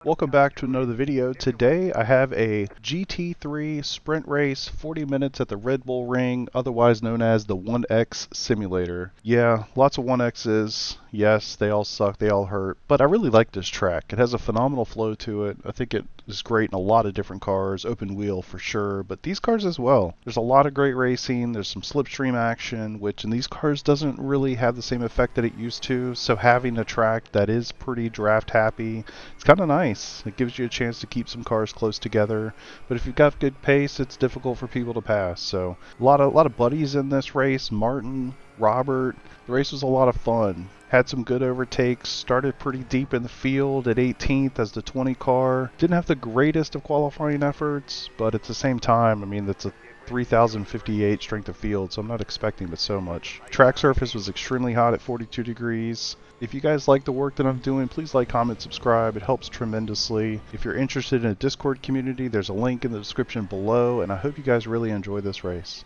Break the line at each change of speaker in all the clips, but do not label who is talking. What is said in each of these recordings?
Welcome back to another video. Today I have a GT3 sprint race, 40 minutes at the Red Bull Ring, otherwise known as the 1X simulator. Yeah, lots of 1Xs. Yes, they all suck, they all hurt, but I really like this track. It has a phenomenal flow to it. I think it is great in a lot of different cars, open wheel for sure, but these cars as well. There's a lot of great racing, there's some slipstream action, which in these cars doesn't really have the same effect that it used to, so having a track that is pretty draft happy, it's kind of nice. It gives you a chance to keep some cars close together, but if you've got good pace, it's difficult for people to pass. So a lot of buddies in this race. Martin, Robert. The race was a lot of fun. Had some good overtakes. Started pretty deep in the field at 18th as the 20 car. Didn't have the greatest of qualifying efforts, but at the same time, I mean, it's a 3,058 strength of field, so I'm not expecting but so much. Track surface was extremely hot at 42 degrees. If you guys like the work that I'm doing, please like, comment, subscribe. It helps tremendously. If you're interested in a Discord community, there's a link in the description below, and I hope you guys really enjoy this race.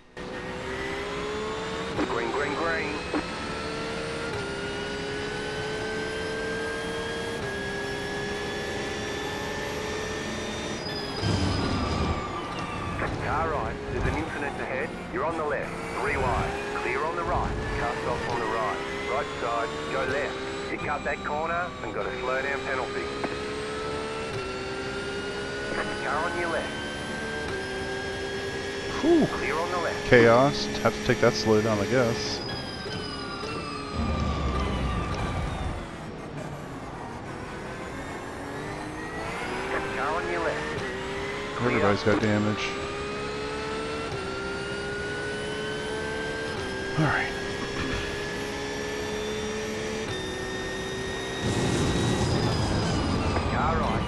Green, green, green. Car right, there's an infinite ahead. You're on the left, 3 wide. Clear on the right, car stop on the right. Right side, go left. You cut that corner and got a slow down penalty. Car on your left.
Whew.
Clear on the left.
Chaos. Have to take that slow down, I guess.
Car on your left. Clear.
Everybody's got damage. Alright.
Car right.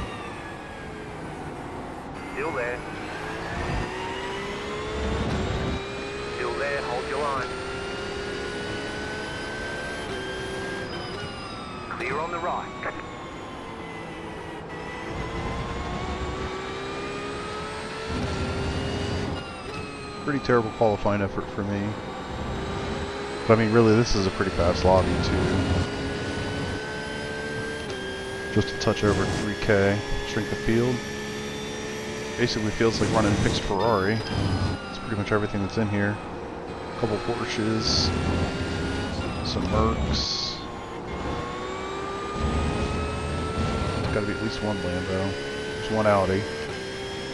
Still there. Still there, hold your line. Clear on the right.
Pretty terrible qualifying effort for me. But I mean, really, this is a pretty fast lobby, too. Just a touch over 3K. Strength of field. Basically feels like running a fixed Ferrari. It's pretty much everything that's in here. A couple Porsches. Some Mercs. Gotta be at least one Lambo. There's one Audi.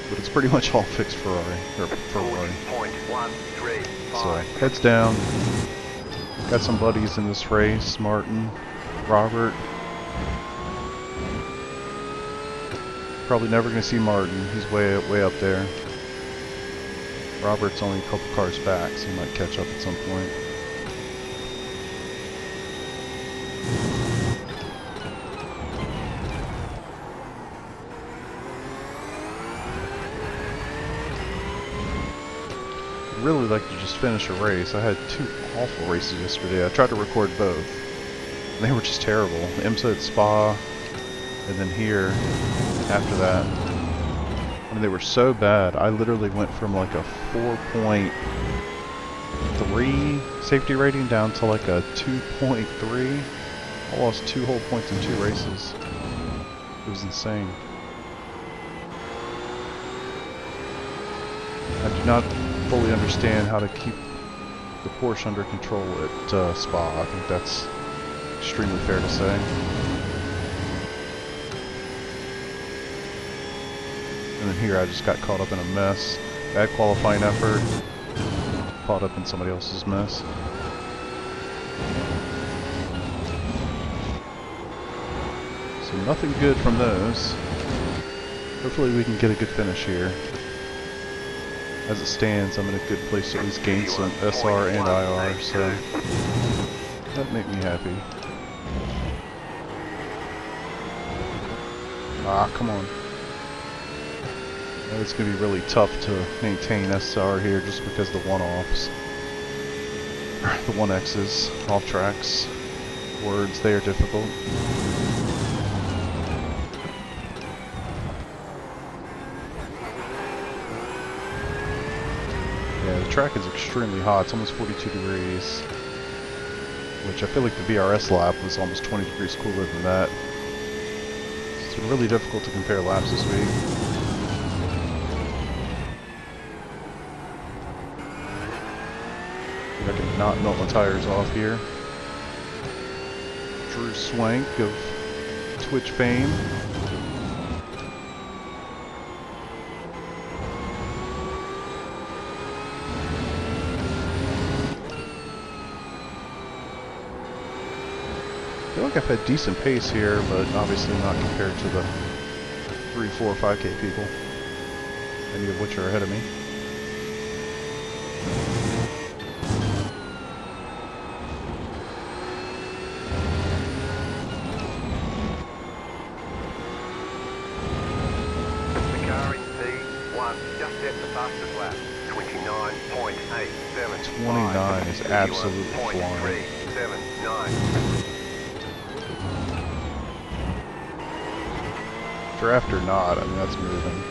But it's pretty much all fixed Ferrari. Or Ferrari.
40.135.
So, heads down. Got some buddies in this race. Martin, Robert. Probably never going to see Martin. He's way up there. Robert's only a couple cars back, so he might catch up at some point. I'd really like to just finish a race. I had 2 awful races yesterday. I tried to record both. And they were just terrible. IMSA at Spa, and then here after that. I mean, they were so bad. I literally went from like a 4.3 safety rating down to like a 2.3. I lost 2 whole points in 2 races. It was insane. I do not fully understand how to keep the Porsche under control at Spa. I think that's extremely fair to say. And then here I just got caught up in a mess. Bad qualifying effort. Caught up in somebody else's mess. So nothing good from those. Hopefully we can get a good finish here. As it stands, I'm in a good place to at least gain some SR and IR, so that make me happy. Ah, come on. It's going to be really tough to maintain SR here just because the one-offs, the 1Xs, off tracks, words, they are difficult. Yeah, the track is extremely hot. It's almost 42 degrees. which I feel like the VRS lap was almost 20 degrees cooler than that. It's been really difficult to compare laps this week. If I can not melt my tires off here. Drew Swank of Twitch fame. I feel like I've had decent pace here, but obviously not compared to the 3, 4, 5K people, many of which are ahead of me.
The car in P1 just set the fastest lap. 29.875.
29 is absolutely flying.
379.
Draft or not, I mean, that's moving.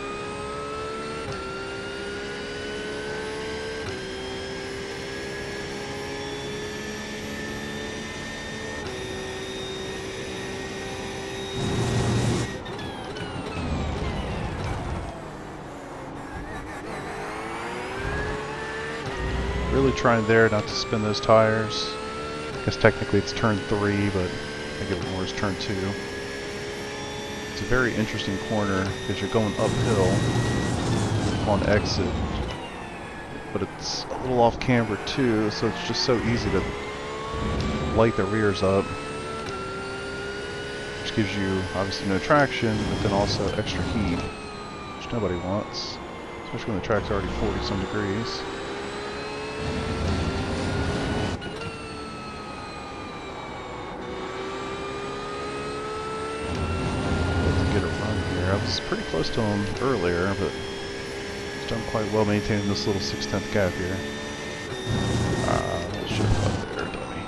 Really trying there not to spin those tires. I guess technically it's turn 3, but I think it more is turn 2. It's a very interesting corner because you're going uphill on exit, but it's a little off camber too, so it's just so easy to light the rears up, which gives you obviously no traction, but then also extra heat, which nobody wants, especially when the track's already 40 some degrees. I was pretty close to him earlier, but he's done quite well maintaining this little 6/10 gap here. Should have left there, dummy.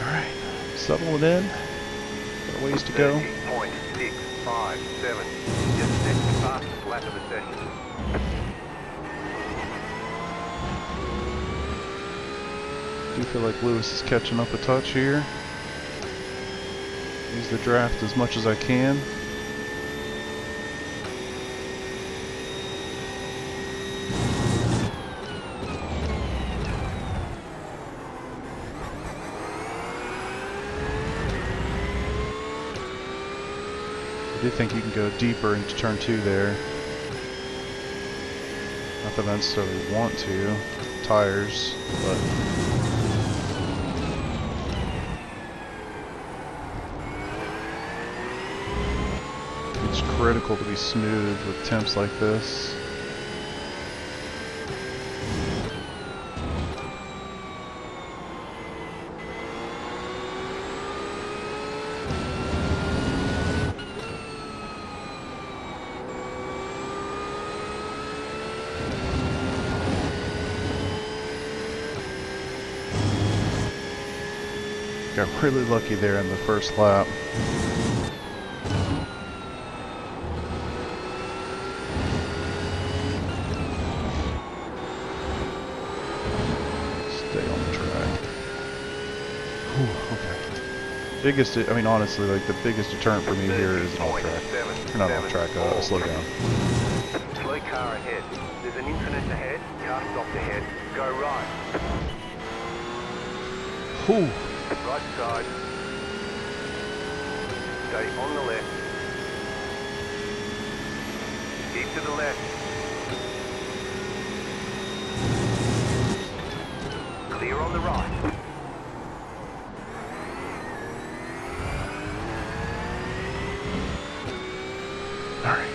Alright, settling in. Got a ways to go.
30.657. Just set the fastest lap of the session.
I do feel like Lewis is catching up a touch here. Use the draft as much as I can. I do think you can go deeper into turn 2 there. Not that I necessarily want to. Tires, but it's critical to be smooth with temps like this. Got really lucky there in the first lap. Stay on the track. Whew, okay. Biggest, I mean, honestly, like the biggest deterrent for me here is an off track. Or not off track, slow down.
Slow car ahead. There's an infinite ahead. Car stopped ahead. Go right.
Whew.
Right side. Stay on the left. Keep to the left. Clear on the right.
Alright.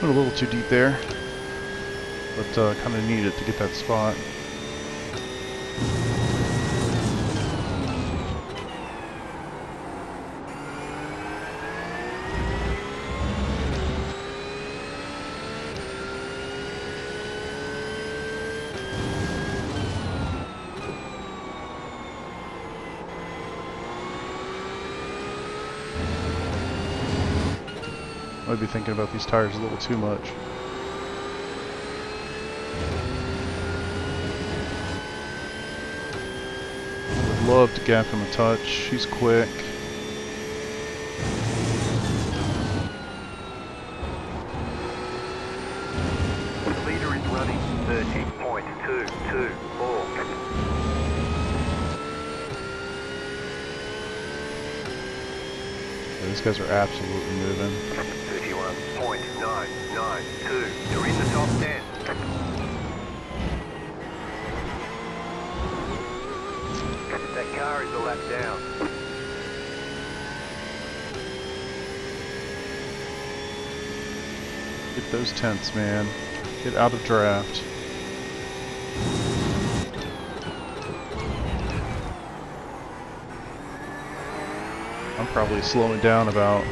Went a little too deep there, but kind of needed to get that spot. I'd be thinking about these tires a little too much. Love to gap him a touch. He's quick.
The leader is running 30.224.
Yeah, these guys are absolutely moving.
31.992. You're in the top 10. That car is a lap down.
Get those tenths, man. Get out of draft. I'm probably slowing down about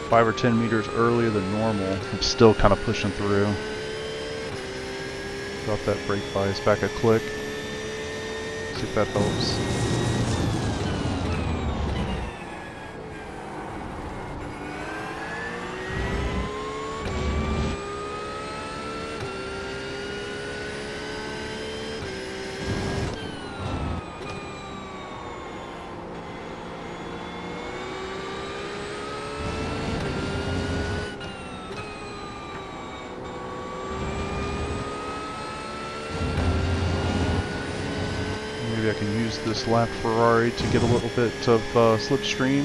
5 or 10 meters earlier than normal. I'm still kind of pushing through. Drop that brake bias back a click. See if that helps. Maybe I can use this lap Ferrari to get a little bit of slipstream.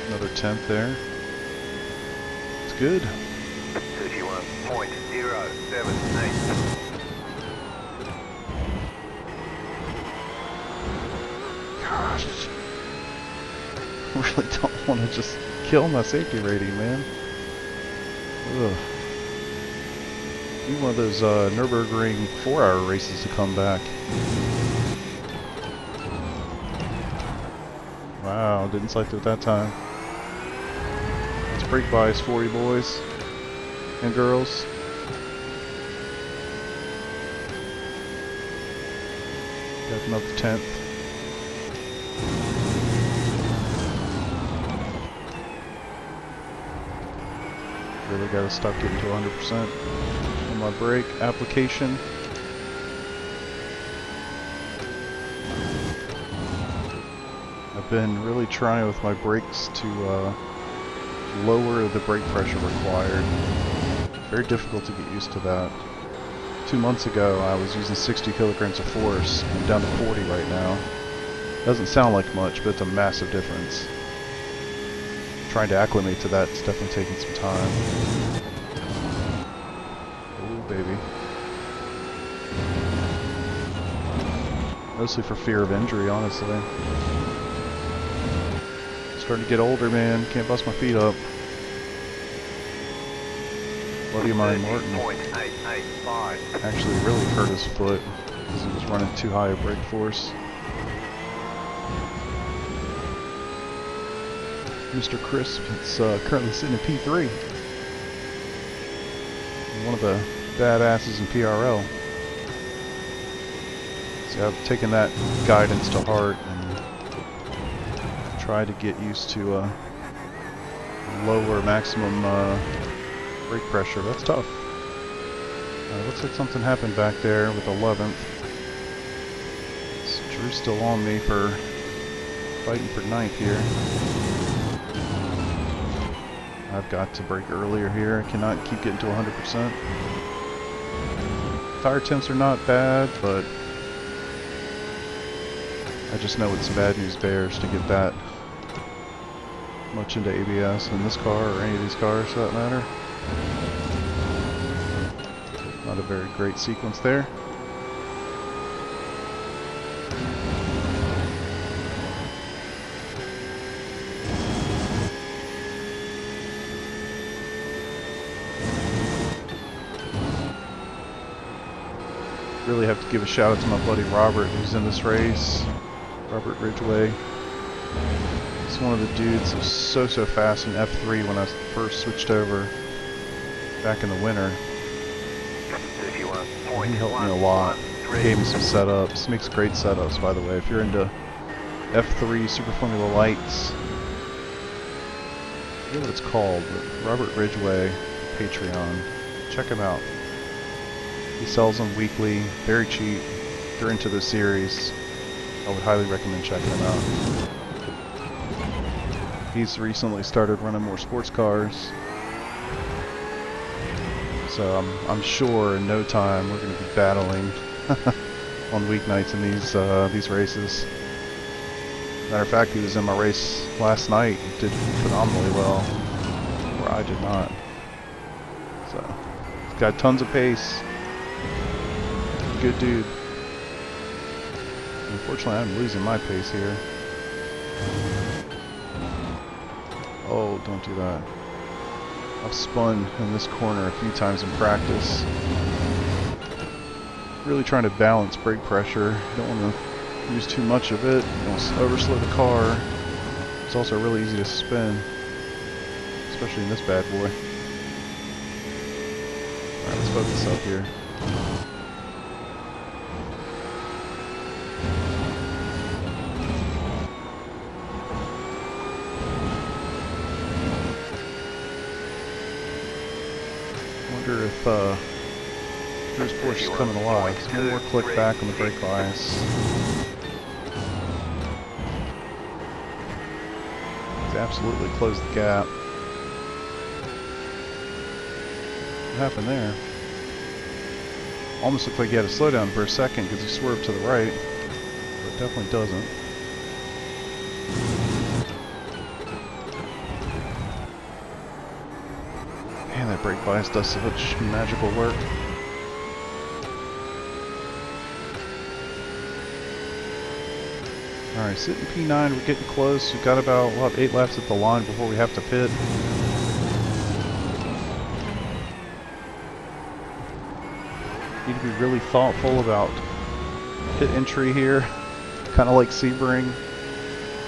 Another tenth there. It's good.
31.078.
Gosh. I really don't want to just kill my safety rating, man. Ugh. Need one of those Nürburgring 4-hour races to come back. Wow, didn't sight it that time. That's brake bias for you boys and girls. Got another tenth. Really gotta stop getting to 100% on my brake application. I've been really trying with my brakes to lower the brake pressure required. Very difficult to get used to that. 2 months ago I was using 60 kilograms of force. I'm down to 40 right now. Doesn't sound like much, but it's a massive difference. Trying to acclimate to that, it's definitely taking some time. Oh baby. Mostly for fear of injury, honestly. Starting to get older, man. Can't bust my feet up. Buddy of mine, Martin, actually really hurt his foot because he was running too high a brake force. Mr. Crisp is currently sitting in P3. One of the badasses in PRL. So I've taken that guidance to heart and tried to get used to lower maximum brake pressure. That's tough. Looks like something happened back there with 11th. So Drew's still on me for fighting for 9th here. I've got to brake earlier here. I cannot keep getting to 100%. Tire temps are not bad, but I just know it's bad news bears to get that much into ABS in this car or any of these cars for that matter. Not a very great sequence there. Really have to give a shout out to my buddy Robert who's in this race. Robert Ridgway. He's one of the dudes that was so fast in F3 when I first switched over back in the winter. He helped me a lot. Gave me some setups. Makes great setups, by the way. If you're into F3 Super Formula Lights. I forget what it's called, but Robert Ridgway, Patreon. Check him out. He sells them weekly, very cheap. If you're into the series, I would highly recommend checking him out. He's recently started running more sports cars. So I'm sure in no time we're going to be battling on weeknights in these races. Matter of fact, he was in my race last night. He did phenomenally well, where I did not. So he's got tons of pace. Good dude. Unfortunately, I'm losing my pace here. Oh, don't do that. I've spun in this corner a few times in practice. Really trying to balance brake pressure. You don't want to use too much of it. You don't overslow the car. It's also really easy to spin, especially in this bad boy. Alright, let's focus up here. Wonder if Drew's Porsche is coming alive. One more click back on the brake bias. He's absolutely closed the gap. What happened there? Almost looked like he had a slowdown for a second because he swerved to the right, but definitely doesn't. Man, that brake bias does such magical work. Alright, sitting P9, we're getting close. We've got about, we'll have 8 laps at the line before we have to pit. Need to be really thoughtful about pit entry here. Kind of like Sebring.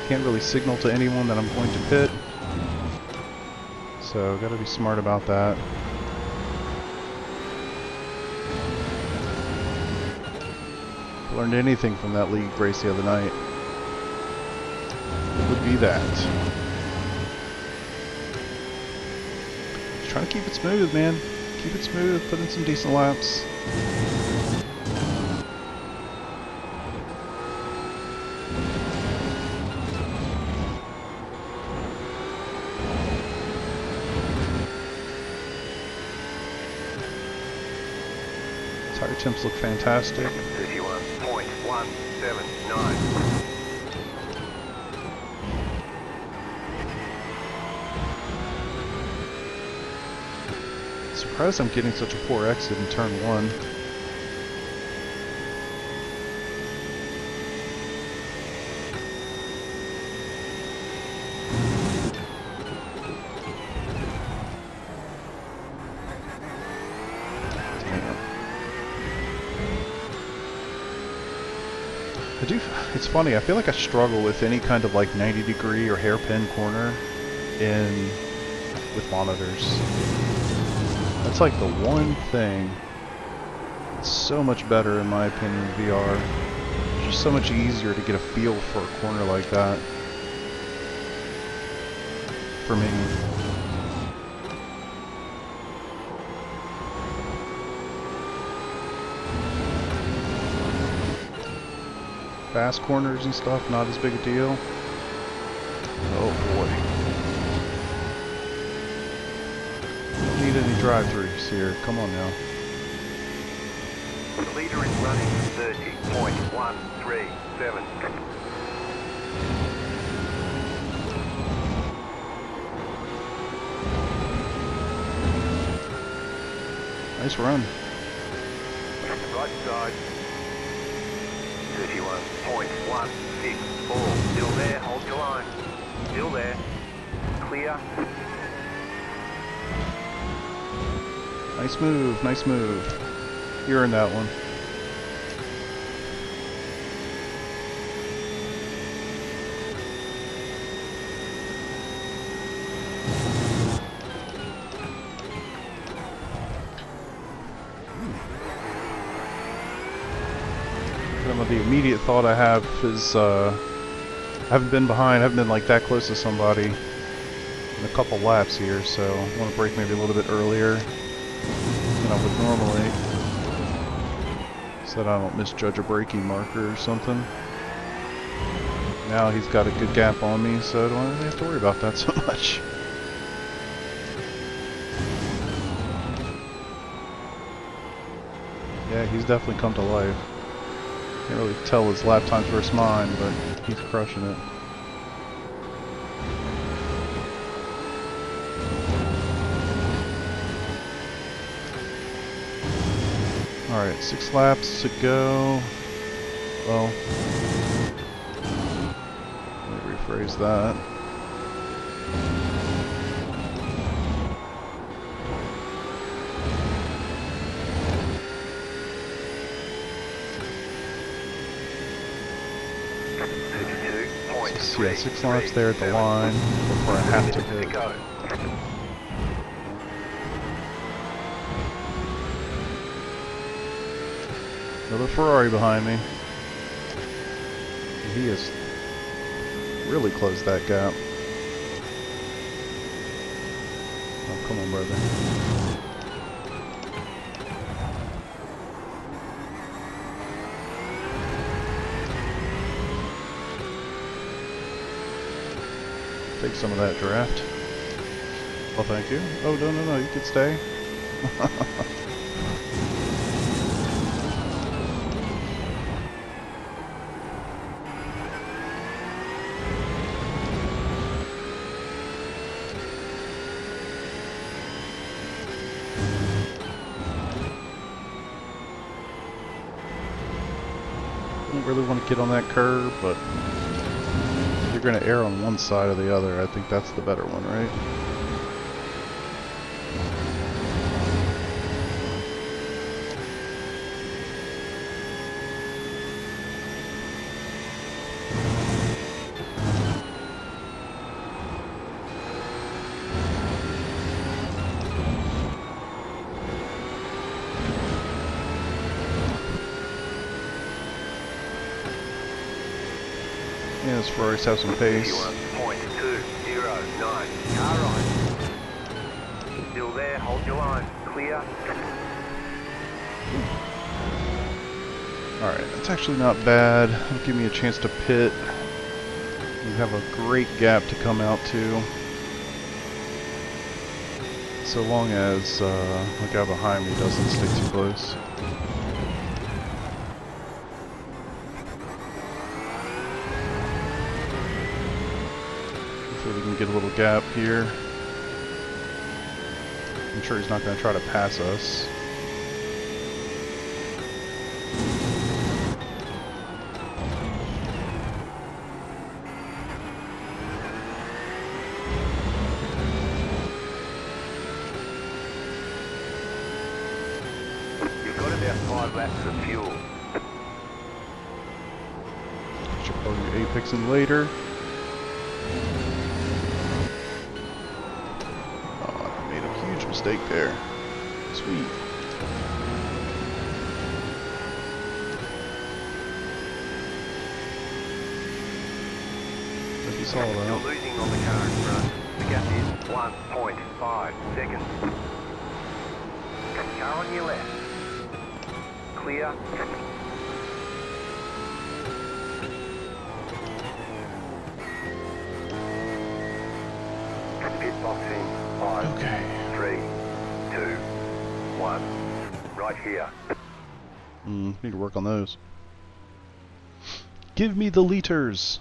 Can't really signal to anyone that I'm going to pit. So, gotta be smart about that. If I learned anything from that league race the other night, it would be that. Just trying to keep it smooth, man. Keep it smooth, put in some decent laps. Tire temps look fantastic.
31.179.
Surprised I'm getting such a poor exit in turn 1. It's funny, I feel like I struggle with any kind of like 90-degree or hairpin corner with monitors. That's like the one thing that's so much better in my opinion in VR. It's just so much easier to get a feel for a corner like that. For me. Fast corners and stuff, not as big a deal. Oh boy. Don't need any drive-throughs here. Come on now.
The leader is running 30.137.
Nice run.
Right side. 31.164. Still there, hold your line. Still there. Clear.
Nice move, nice move. You're in that one. The immediate thought I have is haven't been behind, haven't been like that close to somebody in a couple laps here, so I want to brake maybe a little bit earlier than I would normally, so that I don't misjudge a braking marker or something. Now he's got a good gap on me, so I don't really have to worry about that so much. Yeah, he's definitely come to life. Can't really tell his lap times versus mine, but he's crushing it. Alright, 6 laps to go. Well, let me rephrase that. Yeah, 6 laps there at the line before I have to hit. Another Ferrari behind me. He has really closed that gap. Oh, come on, brother. Take some of that draft. Well, thank you. Oh, no, you could stay. I don't really want to get on that curve, but if you're going to err on one side or the other, I think that's the better one, right? Yeah, this Ferraris have some pace.
1.209. Car right. Still there, hold your line. Clear.
Alright, that's actually not bad. It'll give me a chance to pit. We have a great gap to come out to. So long as the guy behind me doesn't stick too close. Hopefully we can get a little gap here. I'm sure he's not going to try to pass us.
You've got about 5 laps of fuel.
Should probably be apexing later. Mistake there. Sweet. Hope you saw that.
You're losing on the car in front. The gap is 1.5 seconds. Car on your left. Clear. Pit boxing. 5.
Okay.
3, 2, 1. Right here.
Need to work on those. Give me the liters.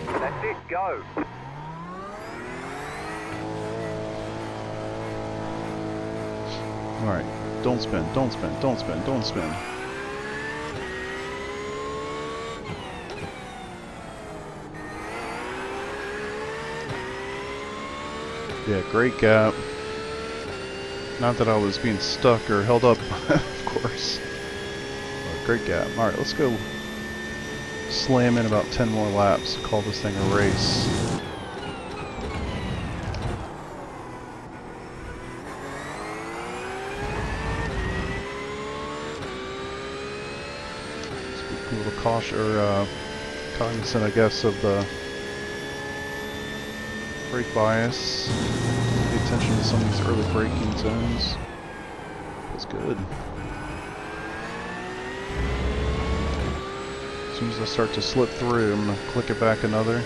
That's it, go.
Alright. Don't spin, don't spin, don't spin, don't spin. Yeah, great gap. Not that I was being stuck or held up, of course. But great gap. Alright, let's go slam in about 10 more laps. Call this thing a race. A little caution or cognizant, I guess, of the brake bias. Pay attention to some of these early braking zones. That's good. As soon as I start to slip through, I'm going to click it back another.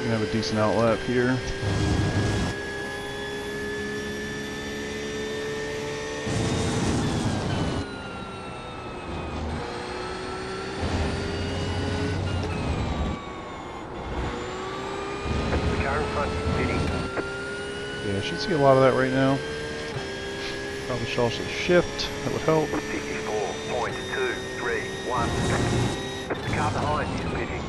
Have a decent outlap here.
The car in front is pitting.
Yeah, I should see a lot of that right now. Probably should also shift. That would help.
54.231. The car behind is pitting.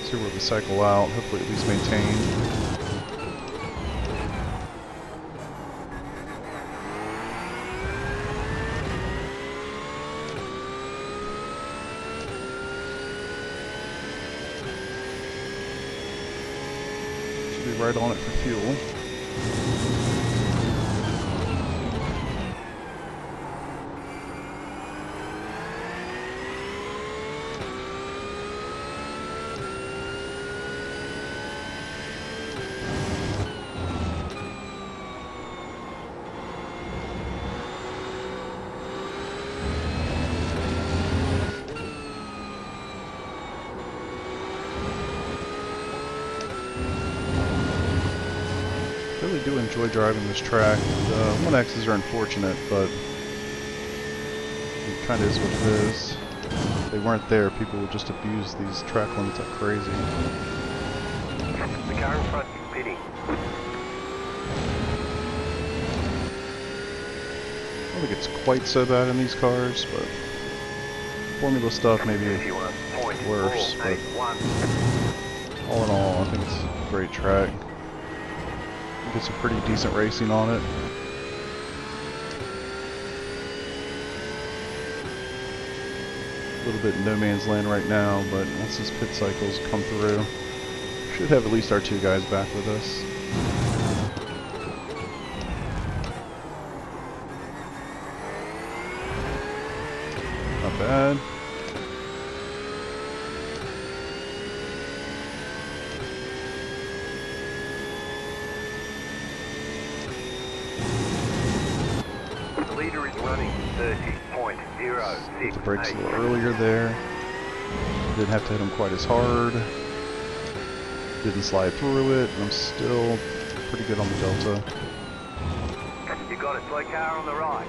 See where we cycle out. Hopefully at least maintain. Should be right on it for fuel. I really do enjoy driving this track. The 1Xs are unfortunate, but it kind of is what it is. If they weren't there, people would just abuse these track limits like crazy.
The car in front is pitting.
I don't think it's quite so bad in these cars, but formula stuff maybe worse. But all in all, I think it's a great track. Get some pretty decent racing on it. A little bit in no man's land right now, but once these pit cycles come through, should have at least our two guys back with us. Not bad.
Leader is running 30.06.
Hit the brakes a little earlier there. Didn't have to hit them quite as hard. Didn't slide through it. I'm still pretty good on the Delta.
You got a slow car on the right.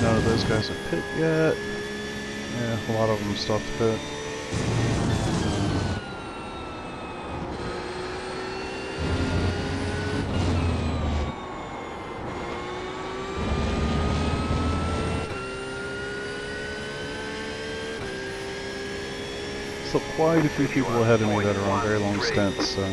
None of those guys have pit yet. Yeah, a lot of them still have to pit. Still quite a few people ahead of me that are on very long stints, so.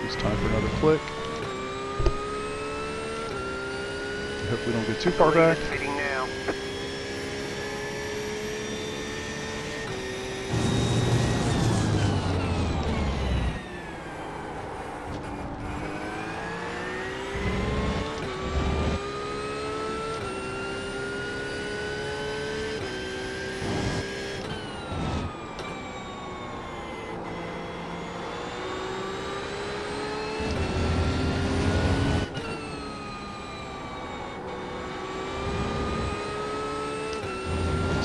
It's time for another flick. Hope we don't get too far back.
Pitting now.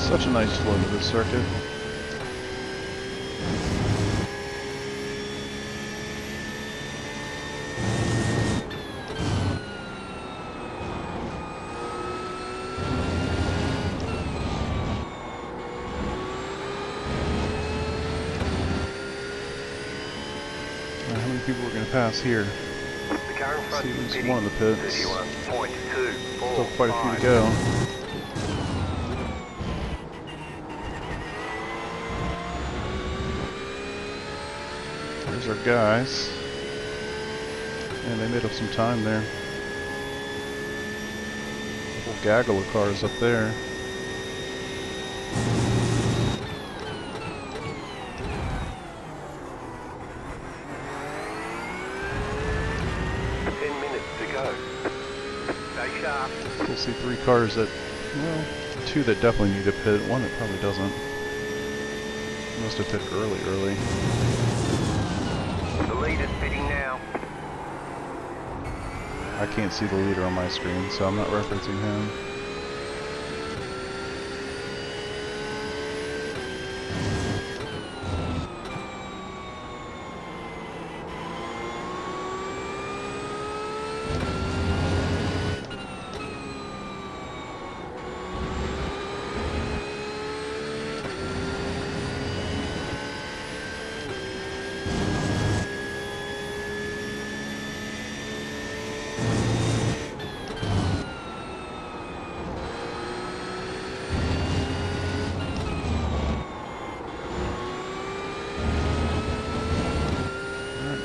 Such a nice flow to this circuit. How many people are going to pass here?
The car in front
See,
is
there's
pitting.
one of the pits.
31.245.
Still quite a few to go. There's our guys. And they made up some time there. A whole gaggle of cars up there. Still see 3 cars that, well, 2 that definitely need a pit, 1 that probably doesn't. Must have pit early.
The lead is pitting now.
I can't see the leader on my screen, so I'm not referencing him.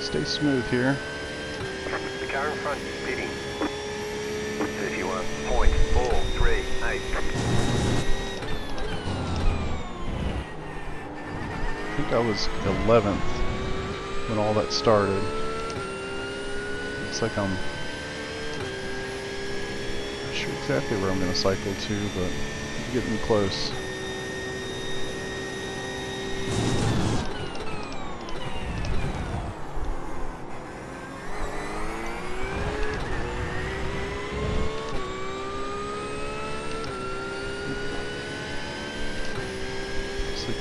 Stay smooth here.
The car in front is pitting. 31.438.
I think I was 11th when all that started. Looks like I'm not sure exactly where I'm going to cycle to, but I'm getting close.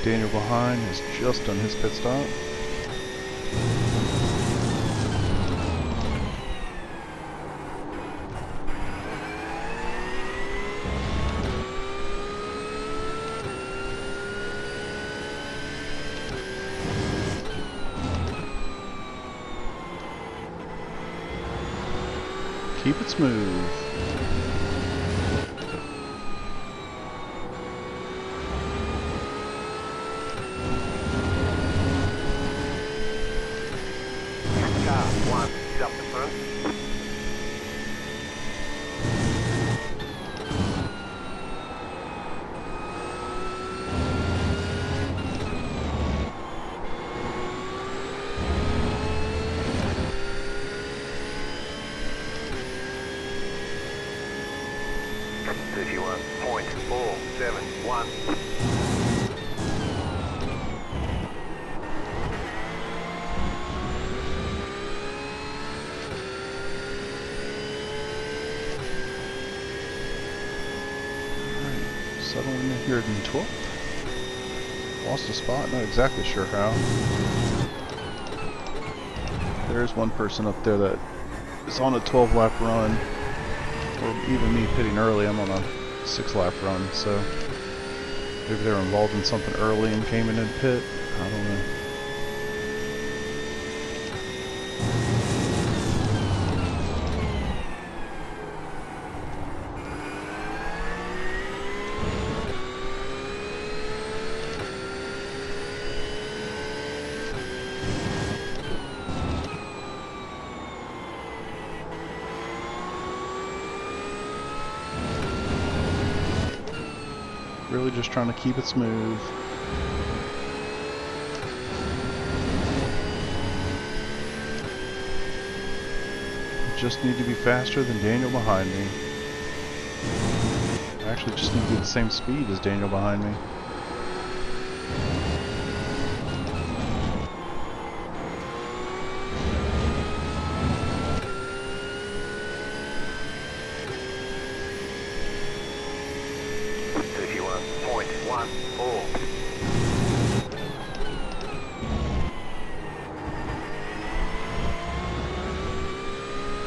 Daniel behind has just done his pit stop. Keep it smooth. Settling in here in 12th. Lost a spot, not exactly sure how. There's one person up there that is on a 12-lap run, or even me pitting early, I'm on a 6-lap run, so maybe they were involved in something early and came in and pit. I don't know. Really just trying to keep it smooth. Just need to be faster than Daniel behind me. I actually just need to be the same speed as Daniel behind me.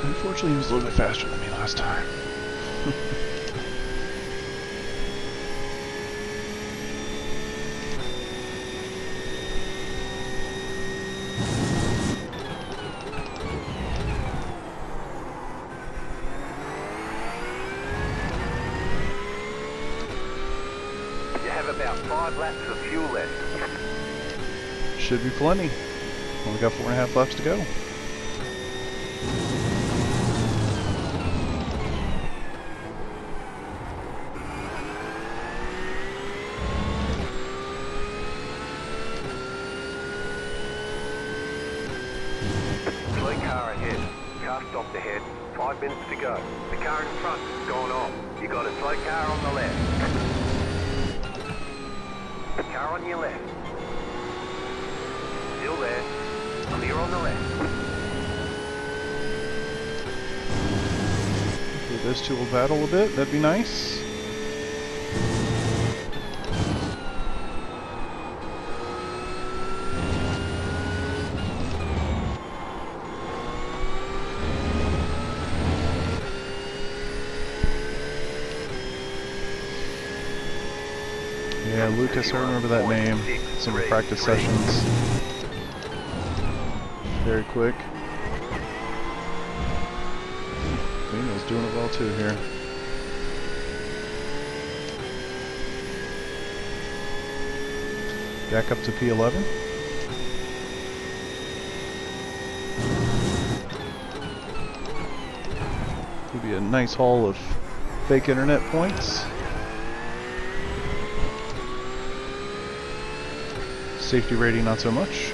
Unfortunately, he was a little bit faster than me last time.
You have about 5 laps of fuel left.
Should be plenty. Only got 4.5 laps to go.
Slow car ahead. Car stopped ahead. 5 minutes to go. The car in front has gone off. You got a slow car on the left. Car on your left. Still there. Clear on the left.
Okay, those two will battle a bit. That'd be nice. Yeah, Lucas, I remember that name. Some practice sessions. Very quick. Daniel's doing it well too here. Back up to P11. Could be a nice haul of fake internet points. Safety rating, not so much.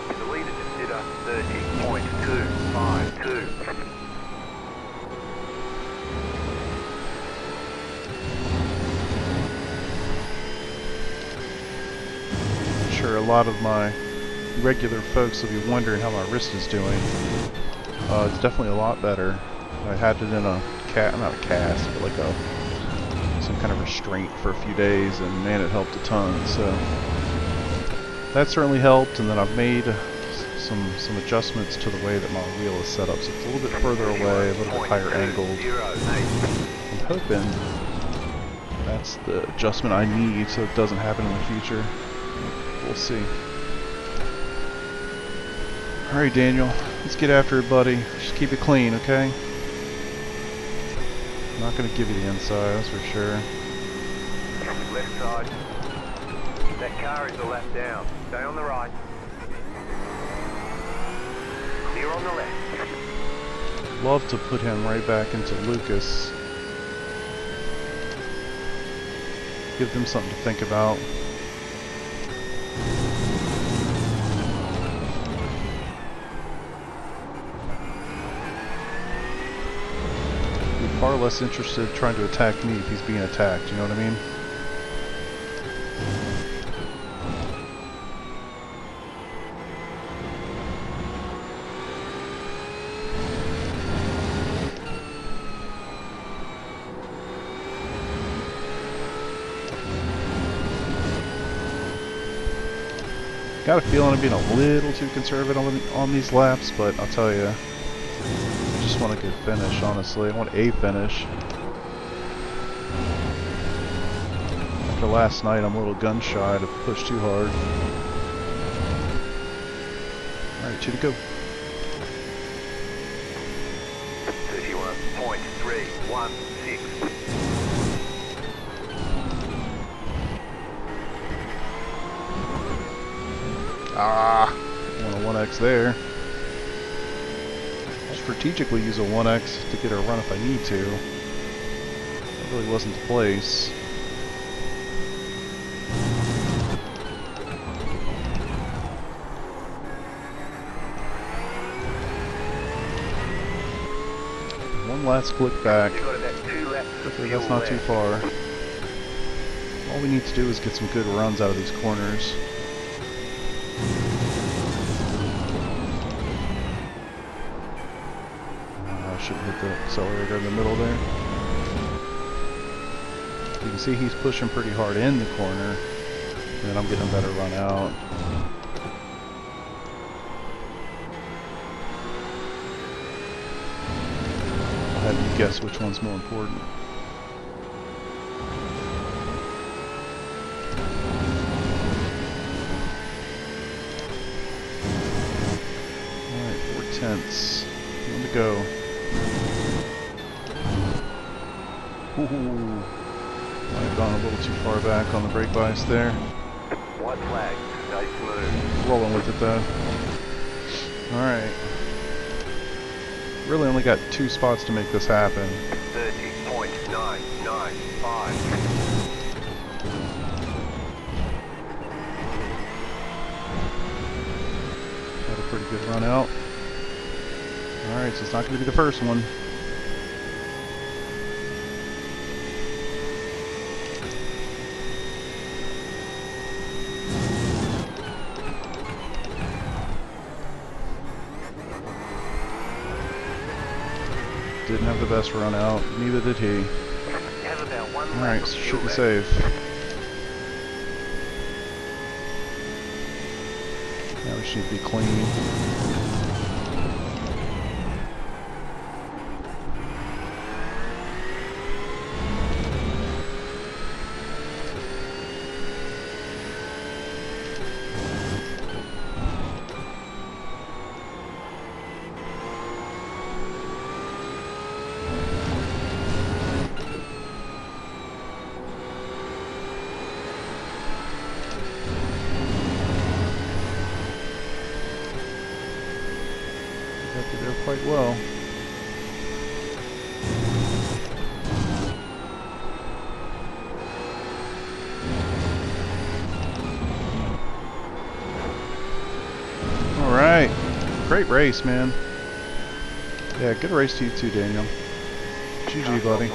The leader just did a 30.252.
Sure, a lot of my regular folks will be wondering how my wrist is doing. It's definitely a lot better. I had it in a not a cast, but like some kind of restraint for a few days, and man, it helped a ton. So that certainly helped, and then I've made some adjustments to the way that my wheel is set up, so it's a little bit further away, a little bit higher angled. I'm hoping that's the adjustment I need so it doesn't happen in the future. We'll see. Alright, Daniel, let's get after it, buddy. Just keep it clean, okay? I'm not going to give you the inside, that's for sure.
Left side. That car is a lap down. Stay on the right. Clear on the left.
Love to put him right back into Lucas. Give them something to think about. Be far less interested trying to attack me if he's being attacked, you know what I mean? Got a feeling I'm being a little too conservative on these laps, but I'll tell you, I just want a good finish, honestly. I want a finish. After last night, I'm a little gun shy to push too hard. Alright, 2 to go.
31.316.
Ah, want a 1x there. I'll strategically use a 1x to get a run if I need to. That really wasn't the place. One last click back. Hopefully that's not too far. All we need to do is get some good runs out of these corners. I shouldn't hit the accelerator in the middle there. You can see he's pushing pretty hard in the corner, and I'm getting a better run out. I'll have you guess which one's more important. Alright, 4/10. One to go. Ooh. Might have gone a little too far back on the brake bias there.
White flag, stay smooth.
Rolling with it though. Alright. Really only got 2 spots to make this happen.
30.995.
Had a pretty good run out. Alright, so it's not going to be the first one. Didn't have the best run out, neither did he. Alright, so should be safe. Now we should be clean. Got to do quite well. Alright. Great race, man. Yeah, good race to you too, Daniel. GG, buddy.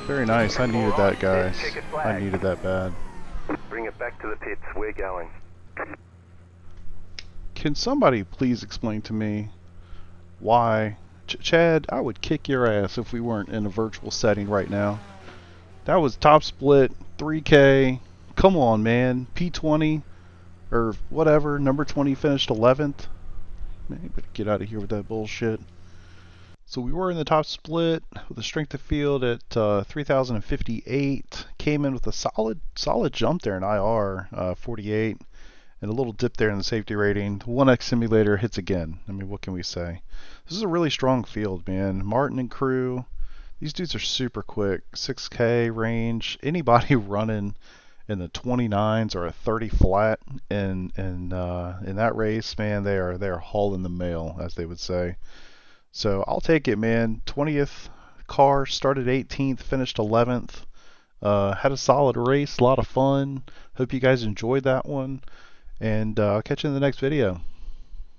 Very nice. I needed that, guys. I needed that bad.
Bring it back to the pits. We're going.
Can somebody please explain to me why... Chad, I would kick your ass if we weren't in a virtual setting right now. That was top split, 3K. Come on, man. P20 or whatever. Number 20 finished 11th. Man, you better get out of here with that bullshit. So we were in the top split with a strength of field at 3,058. Came in with a solid jump there in IR, 48. And a little dip there in the safety rating. The 1X simulator hits again. I mean, what can we say? This is a really strong field, man. Martin and crew, these dudes are super quick. 6K range. Anybody running in the 29s or a 30 flat in that race, man, they are hauling the mail, as they would say. So I'll take it, man. 20th car, started 18th, finished 11th. Had a solid race, a lot of fun. Hope you guys enjoyed that one. And I'll catch you in the next video.